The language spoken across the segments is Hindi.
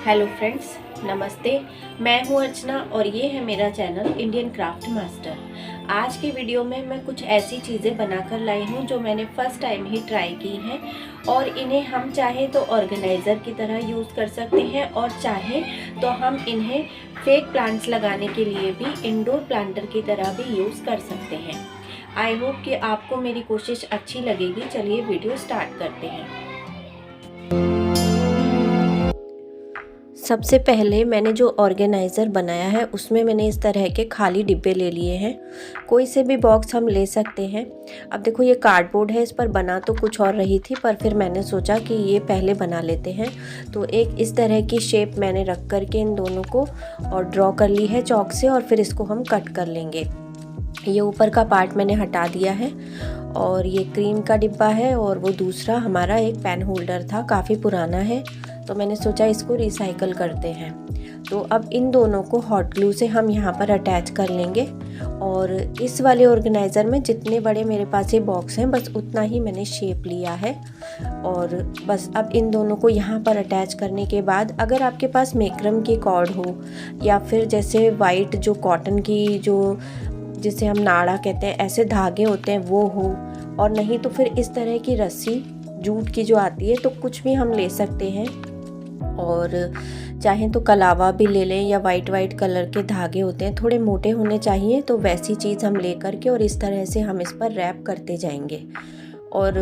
हेलो फ्रेंड्स, नमस्ते। मैं हूं अर्चना और ये है मेरा चैनल इंडियन क्राफ्ट मास्टर। आज के वीडियो में मैं कुछ ऐसी चीज़ें बनाकर लाई हूं जो मैंने फ़र्स्ट टाइम ही ट्राई की हैं और इन्हें हम चाहे तो ऑर्गेनाइज़र की तरह यूज़ कर सकते हैं और चाहे तो हम इन्हें फेक प्लांट्स लगाने के लिए भी इंडोर प्लांटर की तरह भी यूज़ कर सकते हैं। आई होप कि आपको मेरी कोशिश अच्छी लगेगी। चलिए वीडियो स्टार्ट करते हैं। सबसे पहले मैंने जो ऑर्गेनाइज़र बनाया है उसमें मैंने इस तरह के खाली डिब्बे ले लिए हैं। कोई से भी बॉक्स हम ले सकते हैं। अब देखो ये कार्डबोर्ड है, इस पर बना तो कुछ और रही थी पर फिर मैंने सोचा कि ये पहले बना लेते हैं। तो एक इस तरह की शेप मैंने रख कर के इन दोनों को और ड्रॉ कर ली है चॉक से और फिर इसको हम कट कर लेंगे। ये ऊपर का पार्ट मैंने हटा दिया है और ये क्रीम का डिब्बा है और वो दूसरा हमारा एक पेन होल्डर था, काफ़ी पुराना है तो मैंने सोचा इसको रिसाइकल करते हैं। तो अब इन दोनों को हॉट ग्लू से हम यहाँ पर अटैच कर लेंगे और इस वाले ऑर्गेनाइज़र में जितने बड़े मेरे पास ये बॉक्स हैं बस उतना ही मैंने शेप लिया है। और बस अब इन दोनों को यहाँ पर अटैच करने के बाद अगर आपके पास मेक्रम की कॉर्ड हो या फिर जैसे वाइट जो कॉटन की जो जिसे हम नाड़ा कहते हैं ऐसे धागे होते हैं वो हो, और नहीं तो फिर इस तरह की रस्सी जूट की जो आती है तो कुछ भी हम ले सकते हैं। और चाहें तो कलावा भी ले लें या वाइट कलर के धागे होते हैं, थोड़े मोटे होने चाहिए, तो वैसी चीज़ हम ले करके और इस तरह से हम इस पर रैप करते जाएंगे। और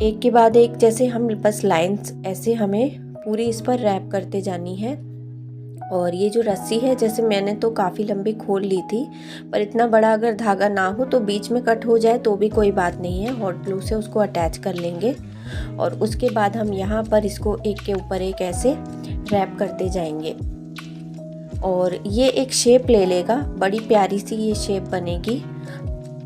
एक के बाद एक जैसे हम बस लाइंस ऐसे हमें पूरी इस पर रैप करते जानी है। और ये जो रस्सी है जैसे मैंने तो काफ़ी लंबी खोल ली थी, पर इतना बड़ा अगर धागा ना हो तो बीच में कट हो जाए तो भी कोई बात नहीं है, हॉट ग्लू से उसको अटैच कर लेंगे। और उसके बाद हम यहाँ पर इसको एक के ऊपर एक ऐसे रैप करते जाएंगे और ये एक शेप ले लेगा, बड़ी प्यारी सी ये शेप बनेगी।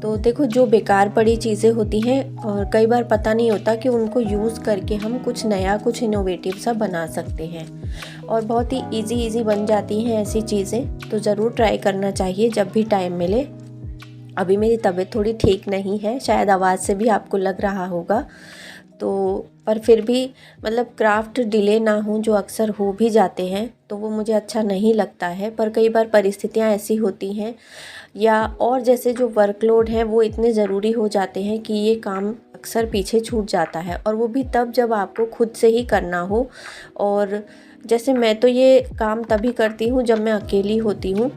तो देखो जो बेकार पड़ी चीज़ें होती हैं और कई बार पता नहीं होता कि उनको यूज़ करके हम कुछ नया कुछ इनोवेटिव सा बना सकते हैं और बहुत ही इजी बन जाती हैं ऐसी चीज़ें। तो ज़रूर ट्राई करना चाहिए जब भी टाइम मिले। अभी मेरी तबीयत थोड़ी ठीक नहीं है, शायद आवाज़ से भी आपको लग रहा होगा, तो पर फिर भी मतलब क्राफ्ट डिले ना हो जो अक्सर हो भी जाते हैं तो वो मुझे अच्छा नहीं लगता है। पर कई बार परिस्थितियाँ ऐसी होती हैं या और जैसे जो वर्कलोड है वो इतने ज़रूरी हो जाते हैं कि ये काम अक्सर पीछे छूट जाता है, और वो भी तब जब आपको खुद से ही करना हो। और जैसे मैं तो ये काम तभी करती हूँ जब मैं अकेली होती हूँ।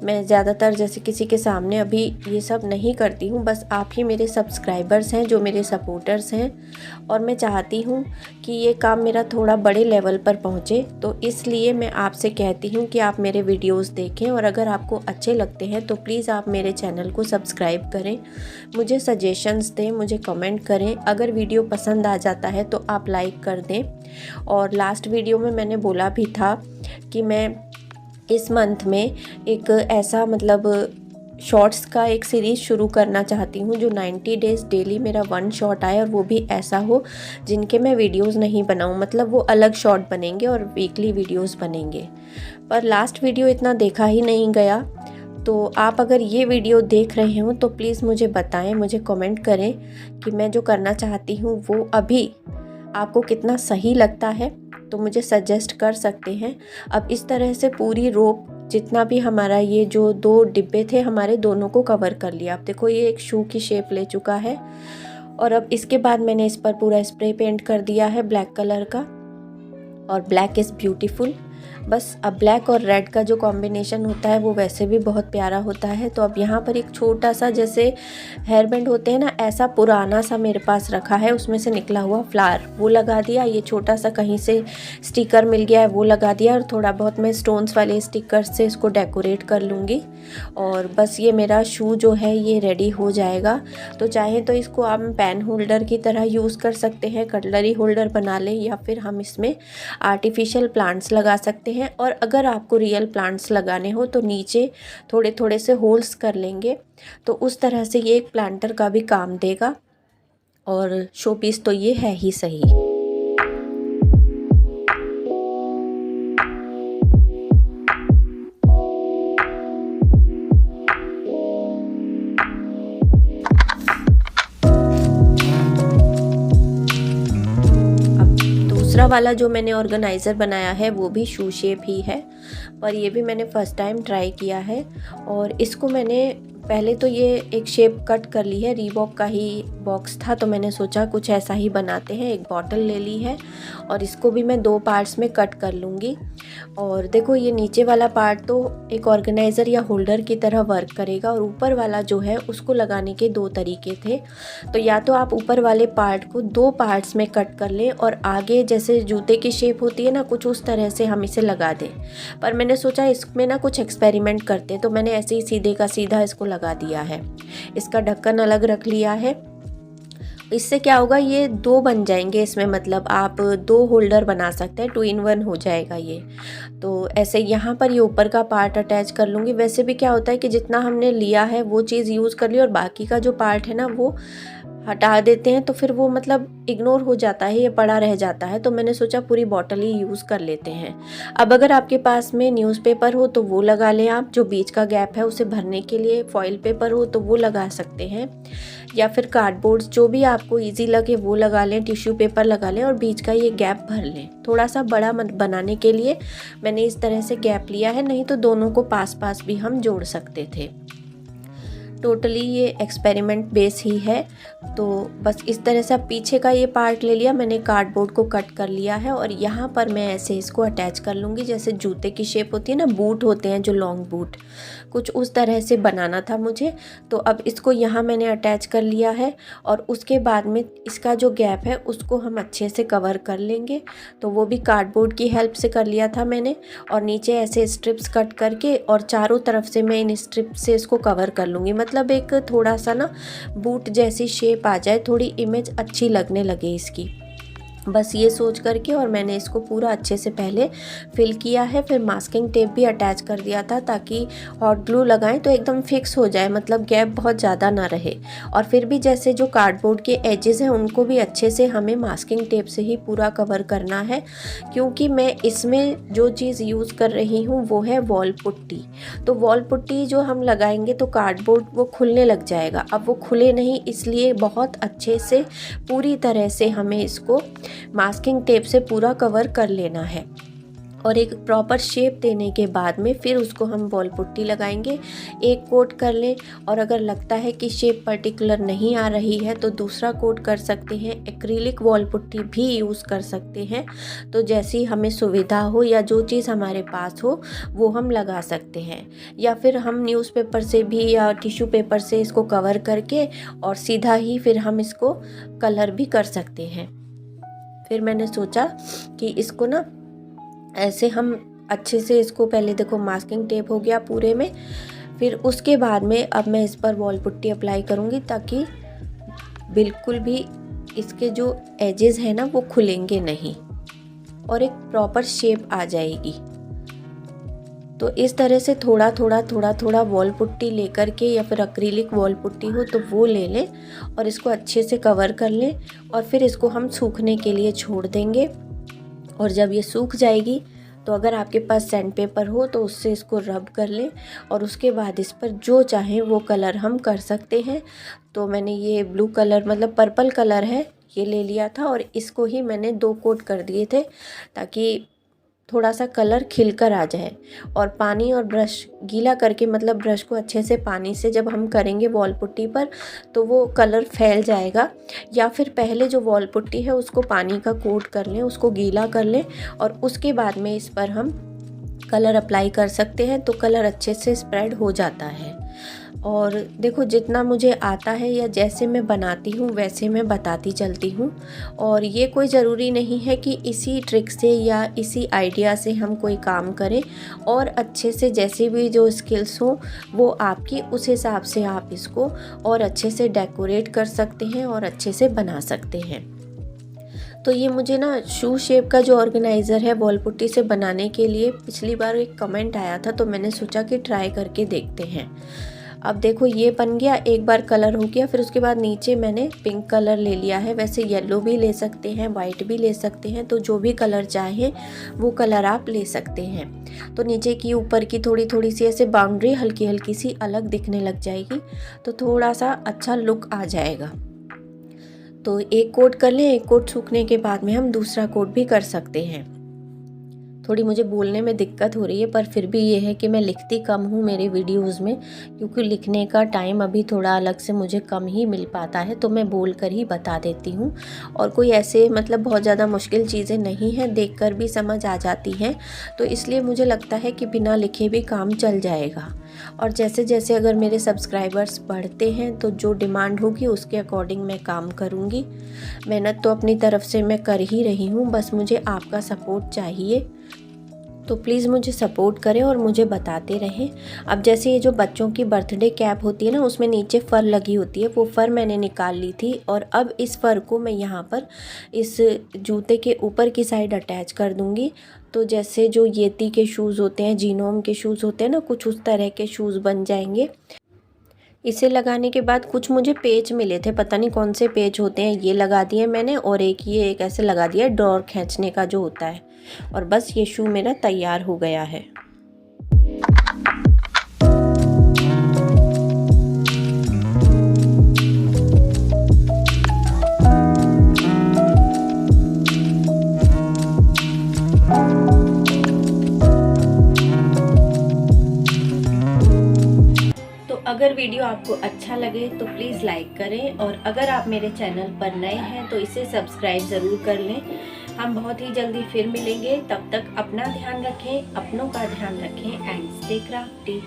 मैं ज़्यादातर जैसे किसी के सामने अभी ये सब नहीं करती हूँ, बस आप ही मेरे सब्सक्राइबर्स हैं जो मेरे सपोर्टर्स हैं और मैं चाहती हूँ कि ये काम मेरा थोड़ा बड़े लेवल पर पहुँचे। तो इसलिए मैं आपसे कहती हूँ कि आप मेरे वीडियोस देखें और अगर आपको अच्छे लगते हैं तो प्लीज़ आप मेरे चैनल को सब्सक्राइब करें, मुझे सजेशंस दें, मुझे कमेंट करें। अगर वीडियो पसंद आ जाता है तो आप लाइक कर दें। और लास्ट वीडियो में मैंने बोला भी था कि मैं इस मंथ में एक ऐसा मतलब शॉर्ट्स का एक सीरीज़ शुरू करना चाहती हूँ जो 90 डेज़ डेली मेरा 1 शॉट आए और वो भी ऐसा हो जिनके मैं वीडियोस नहीं बनाऊँ, मतलब वो अलग शॉट बनेंगे और वीकली वीडियोस बनेंगे। पर लास्ट वीडियो इतना देखा ही नहीं गया, तो आप अगर ये वीडियो देख रहे हो तो प्लीज़ मुझे बताएं, मुझे कमेंट करें कि मैं जो करना चाहती हूँ वो अभी आपको कितना सही लगता है, तो मुझे सजेस्ट कर सकते हैं। अब इस तरह से पूरी रोप जितना भी हमारा ये जो 2 डिब्बे थे हमारे दोनों को कवर कर लिया। अब देखो ये एक शू की शेप ले चुका है। और अब इसके बाद मैंने इस पर पूरा स्प्रे पेंट कर दिया है ब्लैक कलर का, और ब्लैक इज़ ब्यूटीफुल। बस अब ब्लैक और रेड का जो कॉम्बिनेशन होता है वो वैसे भी बहुत प्यारा होता है। तो अब यहाँ पर एक छोटा सा जैसे हेयर बैंड होते हैं ना, ऐसा पुराना सा मेरे पास रखा है, उसमें से निकला हुआ फ्लावर वो लगा दिया। ये छोटा सा कहीं से स्टिकर मिल गया है वो लगा दिया, और थोड़ा बहुत मैं स्टोन्स वाले स्टिकर से इसको डेकोरेट कर लूँगी। और बस ये मेरा शू जो है ये रेडी हो जाएगा। तो चाहे तो इसको आप पेन होल्डर की तरह यूज़ कर सकते हैं, कटलरी होल्डर बना लें, या फिर हम इसमें आर्टिफिशियल प्लांट्स लगा सकते हैं। और अगर आपको रियल प्लांट्स लगाने हो तो नीचे थोड़े थोड़े से होल्स कर लेंगे, तो उस तरह से ये एक प्लांटर का भी काम देगा। और शो पीस तो ये है ही सही। दूसरा वाला जो मैंने ऑर्गेनाइज़र बनाया है वो भी शू शेप ही है, पर ये भी मैंने फ़र्स्ट टाइम ट्राई किया है। और इसको मैंने पहले तो ये एक शेप कट कर ली है, रीबॉक का ही बॉक्स था तो मैंने सोचा कुछ ऐसा ही बनाते हैं। एक बॉटल ले ली है और इसको भी मैं 2 पार्ट्स में कट कर लूँगी। और देखो ये नीचे वाला पार्ट तो एक ऑर्गेनाइज़र या होल्डर की तरह वर्क करेगा, और ऊपर वाला जो है उसको लगाने के 2 तरीके थे। तो या तो आप ऊपर वाले पार्ट को 2 पार्ट्स में कट कर लें और आगे जैसे जूते की शेप होती है ना, कुछ उस तरह से हम इसे लगा दें। पर मैंने सोचा इसमें ना कुछ एक्सपेरिमेंट करते, तो मैंने ऐसे ही सीधे का सीधा इसको लगा दिया है। इसका ढक्कन अलग रख लिया है। इससे क्या होगा, ये 2 बन जाएंगे इसमें, मतलब आप 2 होल्डर बना सकते हैं, 2 in 1 हो जाएगा ये। तो ऐसे यहाँ पर ये ऊपर का पार्ट अटैच कर लूँगी। वैसे भी क्या होता है कि जितना हमने लिया है वो चीज़ यूज़ कर ली और बाकी का जो पार्ट है ना वो हटा देते हैं, तो फिर वो मतलब इग्नोर हो जाता है, ये पड़ा रह जाता है। तो मैंने सोचा पूरी बॉटल ही यूज़ कर लेते हैं। अब अगर आपके पास में न्यूज़पेपर हो तो वो लगा लें आप, जो बीच का गैप है उसे भरने के लिए। फॉइल पेपर हो तो वो लगा सकते हैं, या फिर कार्डबोर्ड जो भी आपको ईजी लगे वो लगा लें, टिश्यू पेपर लगा लें और बीच का ये गैप भर लें। थोड़ा सा बड़ा बनाने के लिए मैंने इस तरह से गैप लिया है, नहीं तो दोनों को पास पास भी हम जोड़ सकते थे। टोटली ये एक्सपेरिमेंट बेस ही है। तो बस इस तरह से अब पीछे का ये पार्ट ले लिया मैंने, कार्डबोर्ड को कट कर लिया है और यहाँ पर मैं ऐसे इसको अटैच कर लूँगी, जैसे जूते की शेप होती है ना, बूट होते हैं जो लॉन्ग बूट, कुछ उस तरह से बनाना था मुझे। तो अब इसको यहाँ मैंने अटैच कर लिया है और उसके बाद में इसका जो गैप है उसको हम अच्छे से कवर कर लेंगे। तो वो भी कार्डबोर्ड की हेल्प से कर लिया था मैंने, और नीचे ऐसे स्ट्रिप्स कट करके और चारों तरफ से मैं इन स्ट्रिप से इसको कवर कर लूँगी। मतलब एक थोड़ा सा ना बूट जैसी शेप आ जाए, थोड़ी इमेज अच्छी लगने लगे इसकी, बस ये सोच करके। और मैंने इसको पूरा अच्छे से पहले फिल किया है, फिर मास्किंग टेप भी अटैच कर दिया था ताकि हॉट ग्लू लगाएं तो एकदम फिक्स हो जाए, मतलब गैप बहुत ज़्यादा ना रहे। और फिर भी जैसे जो कार्डबोर्ड के एजेस हैं उनको भी अच्छे से हमें मास्किंग टेप से ही पूरा कवर करना है, क्योंकि मैं इसमें जो चीज़ यूज़ कर रही हूँ वो है वॉल पुट्टी। तो वॉल पुट्टी जो हम लगाएंगे तो कार्डबोर्ड वो खुलने लग जाएगा, अब वो खुले नहीं, इसलिए बहुत अच्छे से पूरी तरह से हमें इसको मास्किंग टेप से पूरा कवर कर लेना है। और एक प्रॉपर शेप देने के बाद में फिर उसको हम वॉल पुट्टी लगाएंगे, एक कोट कर लें। और अगर लगता है कि शेप पर्टिकुलर नहीं आ रही है तो दूसरा कोट कर सकते हैं, एक्रिलिक वॉल पुट्टी भी यूज़ कर सकते हैं। तो जैसी हमें सुविधा हो या जो चीज़ हमारे पास हो वो हम लगा सकते हैं, या फिर हम न्यूज़पेपर से भी या टिश्यू पेपर से इसको कवर करके और सीधा ही फिर हम इसको कलर भी कर सकते हैं। फिर मैंने सोचा कि इसको ना ऐसे हम अच्छे से इसको, पहले देखो मास्किंग टेप हो गया पूरे में, फिर उसके बाद में अब मैं इस पर वॉल पुट्टी अप्लाई करूँगी ताकि बिल्कुल भी इसके जो एजेस हैं ना वो खुलेंगे नहीं और एक प्रॉपर शेप आ जाएगी। तो इस तरह से थोड़ा थोड़ा वॉल पुट्टी लेकर के, या फिर एक्रिलिक वॉल पुट्टी हो तो वो ले लें और इसको अच्छे से कवर कर लें, और फिर इसको हम सूखने के लिए छोड़ देंगे। और जब ये सूख जाएगी तो अगर आपके पास सैंड पेपर हो तो उससे इसको रब कर लें, और उसके बाद इस पर जो चाहें वो कलर हम कर सकते हैं। तो मैंने ये ब्लू कलर, मतलब पर्पल कलर है, ये ले लिया था और इसको ही मैंने 2 कोट कर दिए थे ताकि थोड़ा सा कलर खिलकर आ जाए। और पानी और ब्रश गीला करके, मतलब ब्रश को अच्छे से पानी से जब हम करेंगे वॉल पुट्टी पर तो वो कलर फैल जाएगा। या फिर पहले जो वॉल पुट्टी है उसको पानी का कोट कर लें, उसको गीला कर लें और उसके बाद में इस पर हम कलर अप्लाई कर सकते हैं, तो कलर अच्छे से स्प्रेड हो जाता है। और देखो जितना मुझे आता है या जैसे मैं बनाती हूँ वैसे मैं बताती चलती हूँ, और ये कोई ज़रूरी नहीं है कि इसी ट्रिक से या इसी आइडिया से हम कोई काम करें, और अच्छे से जैसे भी जो स्किल्स हो वो आपकी, उस हिसाब से आप इसको और अच्छे से डेकोरेट कर सकते हैं और अच्छे से बना सकते हैं। तो ये मुझे ना शू शेप का जो ऑर्गेनाइज़र है वॉल पुट्टी से बनाने के लिए पिछली बार एक कमेंट आया था, तो मैंने सोचा कि ट्राई करके देखते हैं। अब देखो ये बन गया, एक बार कलर हो गया, फिर उसके बाद नीचे मैंने पिंक कलर ले लिया है। वैसे येलो भी ले सकते हैं, वाइट भी ले सकते हैं, तो जो भी कलर चाहे वो कलर आप ले सकते हैं। तो नीचे की ऊपर की थोड़ी सी ऐसे बाउंड्री हल्की हल्की सी अलग दिखने लग जाएगी, तो थोड़ा सा अच्छा लुक आ जाएगा। तो एक कोट कर लें, एक कोट सूखने के बाद में हम दूसरा कोट भी कर सकते हैं। थोड़ी मुझे बोलने में दिक्कत हो रही है, पर फिर भी ये है कि मैं लिखती कम हूँ मेरे वीडियोस में, क्योंकि लिखने का टाइम अभी थोड़ा अलग से मुझे कम ही मिल पाता है, तो मैं बोल कर ही बता देती हूँ। और कोई ऐसे मतलब बहुत ज़्यादा मुश्किल चीज़ें नहीं हैं, देखकर भी समझ आ जाती हैं, तो इसलिए मुझे लगता है कि बिना लिखे भी काम चल जाएगा। और जैसे जैसे अगर मेरे सब्सक्राइबर्स बढ़ते हैं तो जो डिमांड होगी उसके अकॉर्डिंग मैं काम करूँगी। मेहनत तो अपनी तरफ से मैं कर ही रही हूँ, बस मुझे आपका सपोर्ट चाहिए, तो प्लीज़ मुझे सपोर्ट करें और मुझे बताते रहें। अब जैसे ये जो बच्चों की बर्थडे कैप होती है ना, उसमें नीचे फ़र लगी होती है, वो फ़र मैंने निकाल ली थी और अब इस फ़र को मैं यहाँ पर इस जूते के ऊपर की साइड अटैच कर दूँगी। तो जैसे जो येती के शूज़ होते हैं, जीनोम के शूज़ होते हैं ना, कुछ उस तरह के शूज़ बन जाएंगे। इसे लगाने के बाद कुछ मुझे पेच मिले थे, पता नहीं कौन से पेच होते हैं, ये लगा दिए मैंने, और एक ऐसे लगा दिया डोर खींचने का जो होता है, और बस ये शू मेरा तैयार हो गया है। अगर वीडियो आपको अच्छा लगे तो प्लीज़ लाइक करें, और अगर आप मेरे चैनल पर नए हैं तो इसे सब्सक्राइब ज़रूर कर लें। हम बहुत ही जल्दी फिर मिलेंगे, तब तक अपना ध्यान रखें, अपनों का ध्यान रखें, एंड स्टे क्राफ्टी।